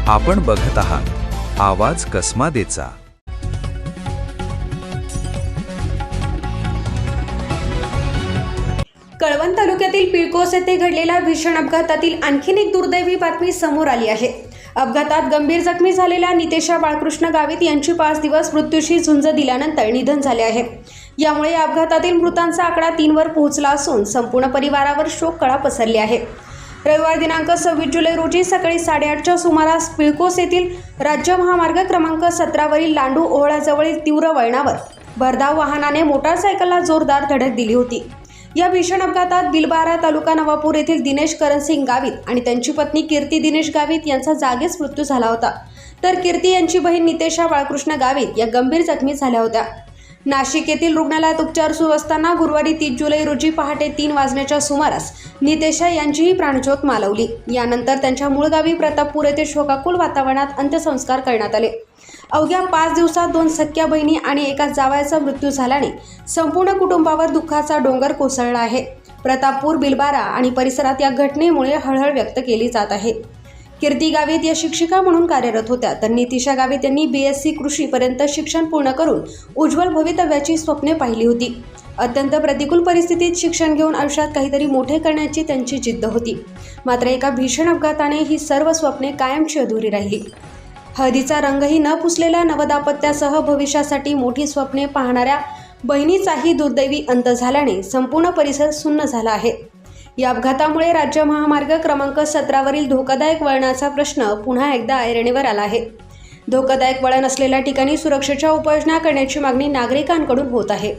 आपण बघत आहात आवाज कसमादेचा। कळवण तालुक्यातील पिळकोस येथे घडलेल्या भीषण अपघातातील आणखीन एक दुर्दैवी बातमी समोर आली आहे। अपघातात गंभीर जखमी झालेल्या नितेशा बाळकृष्ण गावित यांची 5 दिवस मृत्यूशी झुंज दिल्यानंतर निधन झाले आहे। यामुळे या अपघातातील मृतांचा आकडा 3 वर पोहोचला असून संपूर्ण परिवारावर शोककळा पसरली आहे। रविवार दिनांक 26 जुलै रोजी सकाळी 8:30च्या सुमारास पिळकोस येथील राज्य महामार्ग क्रमांक 17 वरील लांडू ओहळाजवळील तीव्र वळणावर भरधाव वाहनाने मोटारसायकलला जोरदार धडक दिली होती। या भीषण अपघातात बिलबारा तालुका नवापूर येथील दिनेश करणसिंग गावित आणि त्यांची पत्नी कीर्ती दिनेश गावित यांचा जागीच मृत्यू झाला होता, तर कीर्ती यांची बहीण नितेशा बाळकृष्ण गावित या गंभीर जखमी झाल्या होत्या। नाशिक येथील रुग्णालयात उपचार सुरू असताना गुरुवारी 30 जुलै रोजी पहाटे 3 वाजण्याच्या सुमारास नितेशा यांचीही प्राणज्योत मालवली। यानंतर त्यांच्या मूळ गावी प्रतापपूर येथे शोकाकुल वातावरणात अंत्यसंस्कार करण्यात आले। अवघ्या 5 दिवसात 2 सख्या बहिणी आणि एका जावयाचा मृत्यू झाल्याने संपूर्ण कुटुंबावर दुःखाचा डोंगर कोसळला आहे। प्रतापपूर, बिलबारा आणि परिसरात या घटनेमुळे हळहळ व्यक्त केली जात आहे। कीर्ती गावित या शिक्षिका म्हणून कार्यरत होत्या, तर नितेशा गावित यांनी BSc कृषीपर्यंत शिक्षण पूर्ण करून उज्ज्वल भवितव्याची स्वप्ने पाहिली होती। अत्यंत प्रतिकूल परिस्थितीत शिक्षण घेऊन आयुष्यात काहीतरी मोठे करण्याची त्यांची जिद्द होती। मात्र एका भीषण अपघाताने ही सर्व स्वप्ने कायमची अधुरी राहिली। हळदीचा रंगही न पुसलेल्या नवदाम्पत्यासह भविष्यासाठी मोठी स्वप्ने पाहणाऱ्या बहिणीचाही दुर्दैवी अंत झाल्याने संपूर्ण परिसर सुन्न झाला आहे। या अपघातामुळे राज्य महामार्ग क्रमांक 17 वरील धोकादायक वळणाचा प्रश्न पुन्हा एकदा ऐरणीवर आला आहे। धोकादायक वळण असलेल्या ठिकाणी सुरक्षेच्या उपाययोजना करण्याची मागणी नागरिकांकडून होत आहे।